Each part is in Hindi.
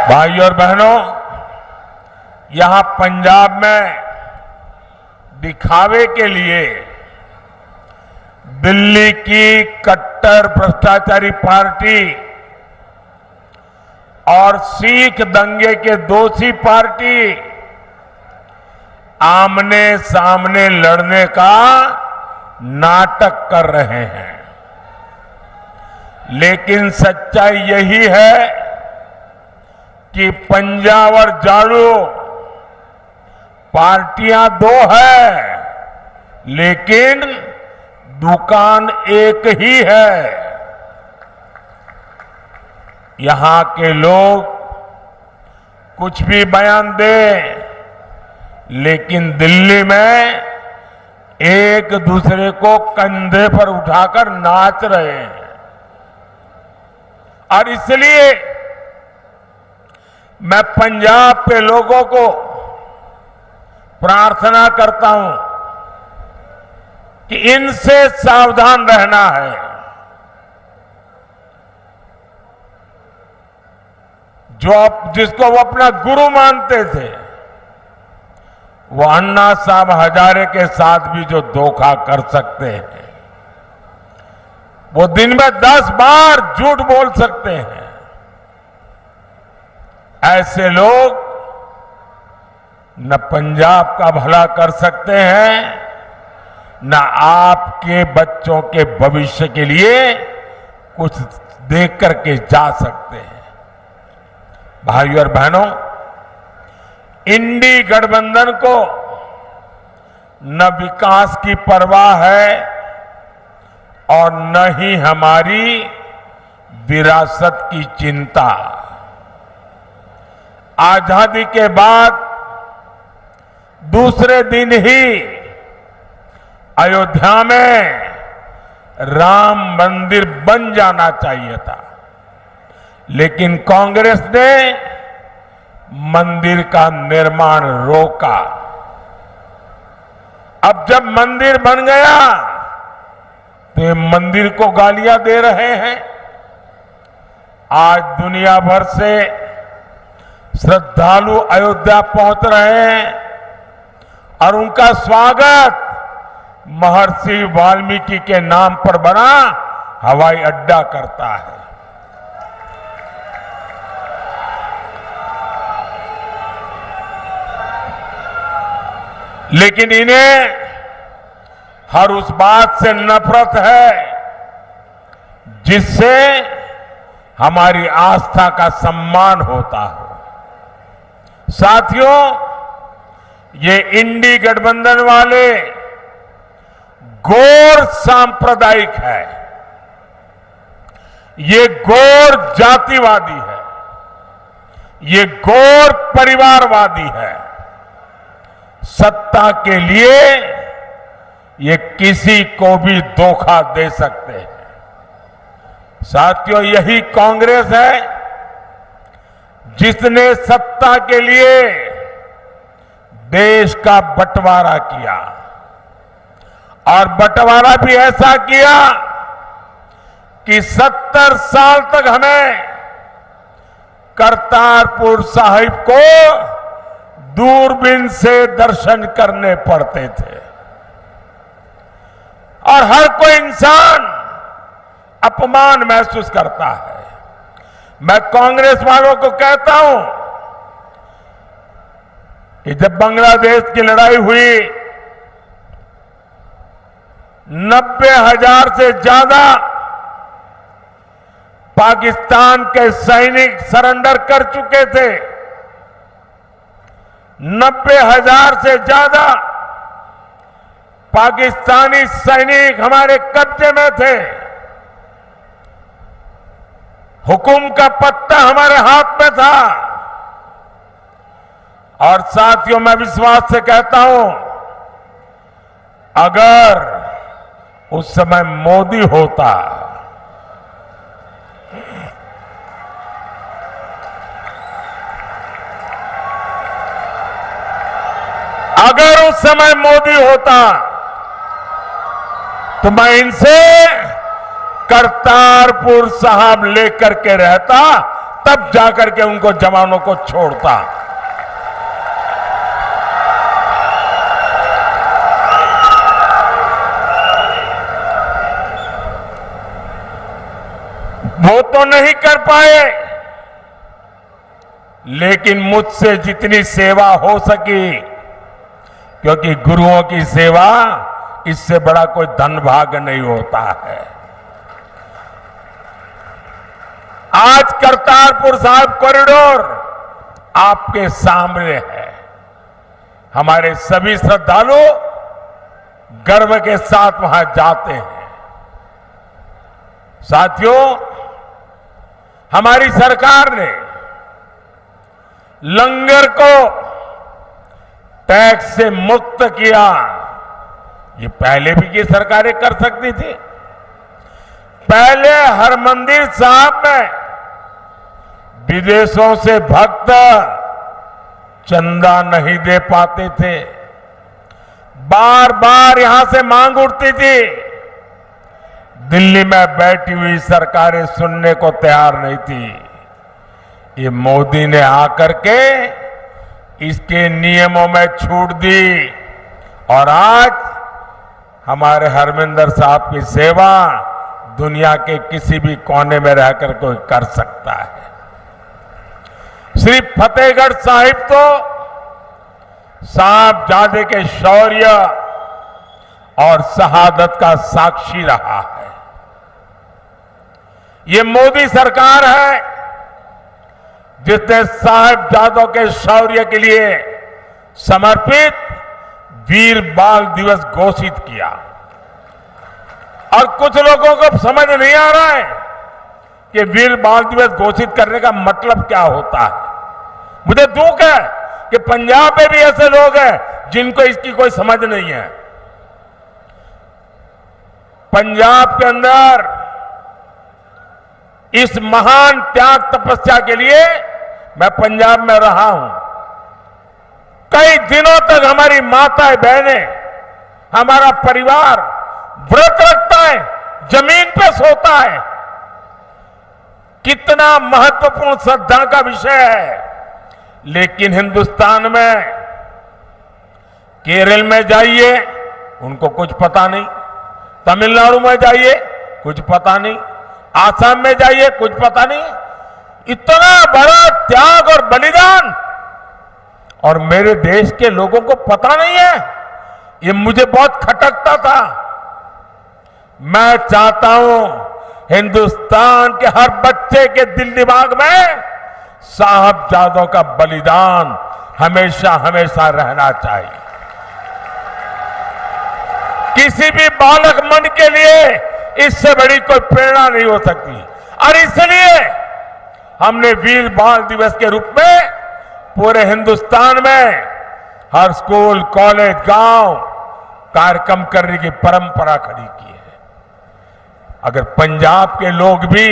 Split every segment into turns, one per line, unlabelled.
भाइयों और बहनों, यहां पंजाब में दिखावे के लिए दिल्ली की कट्टर भ्रष्टाचारी पार्टी और सिख दंगे के दोषी पार्टी आमने सामने लड़ने का नाटक कर रहे हैं। लेकिन सच्चाई यही है कि पंजाब और झाड़ू पार्टियां दो है, लेकिन दुकान एक ही है। यहां के लोग कुछ भी बयान दें, लेकिन दिल्ली में एक दूसरे को कंधे पर उठाकर नाच रहे हैं। और इसलिए मैं पंजाब के लोगों को प्रार्थना करता हूं कि इनसे सावधान रहना है। जिसको वो अपना गुरु मानते थे, वो अन्ना साहब हजारे के साथ भी जो धोखा कर सकते हैं, वो दिन में 10 बार झूठ बोल सकते हैं। ऐसे लोग न पंजाब का भला कर सकते हैं, न आपके बच्चों के भविष्य के लिए कुछ देख करके जा सकते हैं। भाइयों और बहनों, इंडी गठबंधन को न विकास की परवाह है और न ही हमारी विरासत की चिंता। आजादी के बाद दूसरे दिन ही अयोध्या में राम मंदिर बन जाना चाहिए था, लेकिन कांग्रेस ने मंदिर का निर्माण रोका। अब जब मंदिर बन गया तो ये मंदिर को गालियां दे रहे हैं। आज दुनिया भर से श्रद्धालु अयोध्या पहुंच रहे हैं और उनका स्वागत महर्षि वाल्मीकि के नाम पर बना हवाई अड्डा करता है। लेकिन इन्हें हर उस बात से नफरत है जिससे हमारी आस्था का सम्मान होता हो। साथियों, ये इंडी गठबंधन वाले घोर सांप्रदायिक है, ये घोर जातिवादी है, ये घोर परिवारवादी है। सत्ता के लिए ये किसी को भी धोखा दे सकते हैं। साथियों, यही कांग्रेस है जिसने सत्ता के लिए देश का बंटवारा किया, और बंटवारा भी ऐसा किया कि 70 साल तक हमें करतारपुर साहिब को दूरबीन से दर्शन करने पड़ते थे, और हर कोई इंसान अपमान महसूस करता है। मैं कांग्रेस वालों को कहता हूं कि जब बांग्लादेश की लड़ाई हुई, 90,000 से ज्यादा पाकिस्तान के सैनिक सरेंडर कर चुके थे। 90,000 से ज्यादा पाकिस्तानी सैनिक हमारे कब्जे में थे। हुकुम का पत्ता हमारे हाथ में था। और साथियों, मैं विश्वास से कहता हूं, अगर उस समय मोदी होता, अगर उस समय मोदी होता तो मैं इनसे करतारपुर साहब लेकर के रहता, तब तब जाकर के उनको जवानों को छोड़ता। वो तो नहीं कर पाए, लेकिन मुझसे जितनी सेवा हो सकी, क्योंकि गुरुओं की सेवा इससे बड़ा कोई धन भाग्य नहीं होता है। आज करतारपुर साहिब कॉरिडोर आपके सामने है। हमारे सभी श्रद्धालु गर्व के साथ वहां जाते हैं। साथियों, हमारी सरकार ने लंगर को टैक्स से मुक्त किया। ये पहले भी की सरकारें कर सकती थी। पहले हरमंदिर साहब में विदेशों से भक्त चंदा नहीं दे पाते थे। बार बार यहां से मांग उठती थी। दिल्ली में बैठी हुई सरकारें सुनने को तैयार नहीं थी। ये मोदी ने आकर के इसके नियमों में छूट दी और आज हमारे हरमिंदर साहब की सेवा दुनिया के किसी भी कोने में रहकर कोई कर सकता है। श्री फतेहगढ़ साहिब तो साहिबजादे के शौर्य और शहादत का साक्षी रहा है। ये मोदी सरकार है जिसने साहिबजादों के शौर्य के लिए समर्पित वीर बाल दिवस घोषित किया। और कुछ लोगों को समझ नहीं आ रहा है कि वीर बाल दिवस घोषित करने का मतलब क्या होता है। मुझे दुख है कि पंजाब में भी ऐसे लोग हैं जिनको इसकी कोई समझ नहीं है। पंजाब के अंदर इस महान त्याग तपस्या के लिए मैं पंजाब में रहा हूं। कई दिनों तक हमारी माताएं बहनें, हमारा परिवार व्रत रखता है, जमीन पे सोता है। कितना महत्वपूर्ण श्रद्धा का विषय है। लेकिन हिंदुस्तान में केरल में जाइए, उनको कुछ पता नहीं। तमिलनाडु में जाइए, कुछ पता नहीं। आसाम में जाइए, कुछ पता नहीं। इतना बड़ा त्याग और बलिदान और मेरे देश के लोगों को पता नहीं है। ये मुझे बहुत खटकता था। मैं चाहता हूं हिंदुस्तान के हर बच्चे के दिल दिमाग में साहिबजादों का बलिदान हमेशा हमेशा रहना चाहिए। किसी भी बालक मन के लिए इससे बड़ी कोई प्रेरणा नहीं हो सकती। और इसलिए हमने वीर बाल दिवस के रूप में पूरे हिंदुस्तान में हर स्कूल, कॉलेज, गांव कार्यक्रम करने की परंपरा खड़ी की है। अगर पंजाब के लोग भी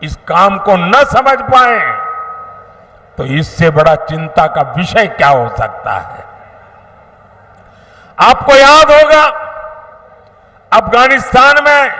इस काम को न समझ पाए तो इससे बड़ा चिंता का विषय क्या हो सकता है। आपको याद होगा अफगानिस्तान में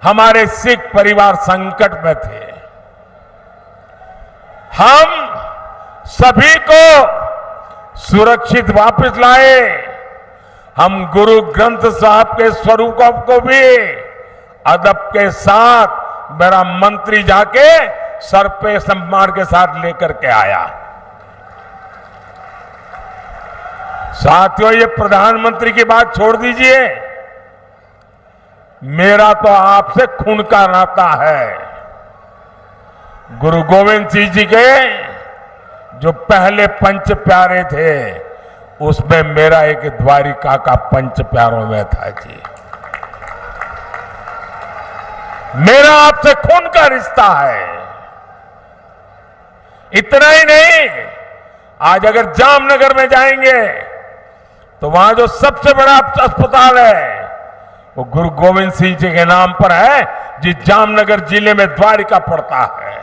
हमारे सिख परिवार संकट में थे। हम सभी को सुरक्षित वापस लाए। हम गुरु ग्रंथ साहब के स्वरूपों को भी अदब के साथ मेरा मंत्री जाके सर पे सम्मान के साथ लेकर के आया। साथियों, ये प्रधानमंत्री की बात छोड़ दीजिए, मेरा तो आपसे खून का नाता है। गुरु गोविंद सिंह जी के जो पहले पंच प्यारे थे उसमें मेरा एक द्वारिका का पंच प्यारों में था जी। मेरा आपसे खून का रिश्ता है। इतना ही नहीं, आज अगर जामनगर में जाएंगे तो वहां जो सबसे बड़ा अस्पताल है वो गुरु गोविंद सिंह जी के नाम पर है, जिस जामनगर जिले में द्वारिका पड़ता है।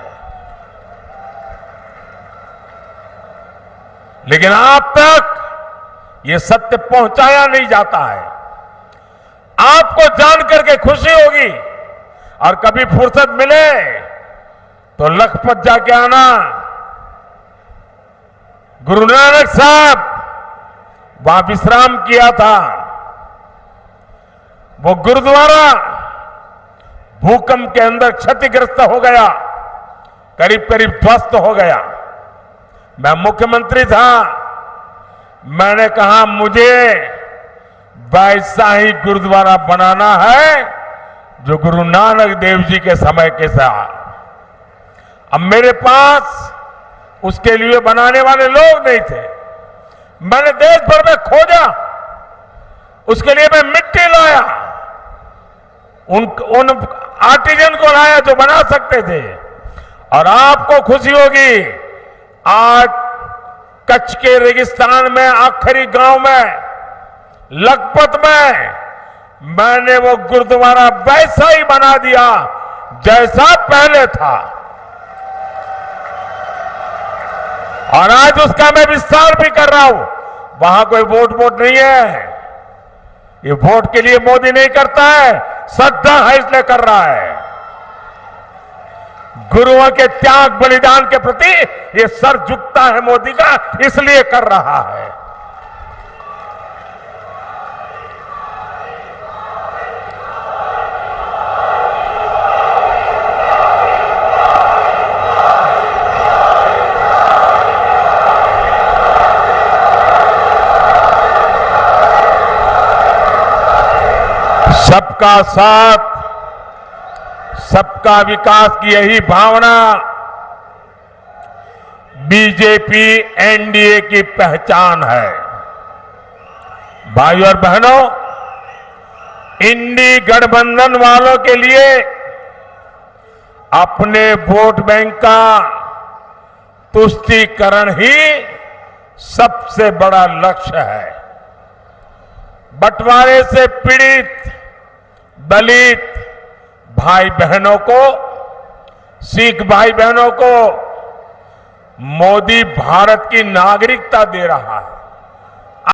लेकिन आप तक ये सत्य पहुंचाया नहीं जाता है। आपको जान करके खुशी होगी और कभी फुर्सत मिले तो लखपत जाके आना। गुरु नानक साहब वहां विश्राम किया था। वो गुरुद्वारा भूकंप के अंदर क्षतिग्रस्त हो गया, करीब करीब ध्वस्त हो गया। मैं मुख्यमंत्री था, मैंने कहा मुझे वैसा ही गुरुद्वारा बनाना है जो गुरु नानक देव जी के समय के साथ। अब मेरे पास उसके लिए बनाने वाले लोग नहीं थे। मैंने देश भर में खोजा, उसके लिए मैं मिट्टी लाया, उन आर्टिजन को लाया जो बना सकते थे। और आपको खुशी होगी, आज कच्छ के रेगिस्तान में आखिरी गांव में लखपत में मैंने वो गुरुद्वारा वैसा ही बना दिया जैसा पहले था। और आज उसका मैं विस्तार भी कर रहा हूं। वहां कोई वोट नहीं है, ये वोट के लिए मोदी नहीं करता है, श्रद्धा है इसलिए कर रहा है। गुरुओं के त्याग बलिदान के प्रति ये सर झुकता है मोदी का, इसलिए कर रहा है। सबका साथ, सबका विकास की यही भावना बीजेपी एनडीए की पहचान है। भाइयों और बहनों, इंडी गठबंधन वालों के लिए अपने वोट बैंक का तुष्टीकरण ही सबसे बड़ा लक्ष्य है। बंटवारे से पीड़ित दलित भाई बहनों को, सिख भाई बहनों को मोदी भारत की नागरिकता दे रहा है।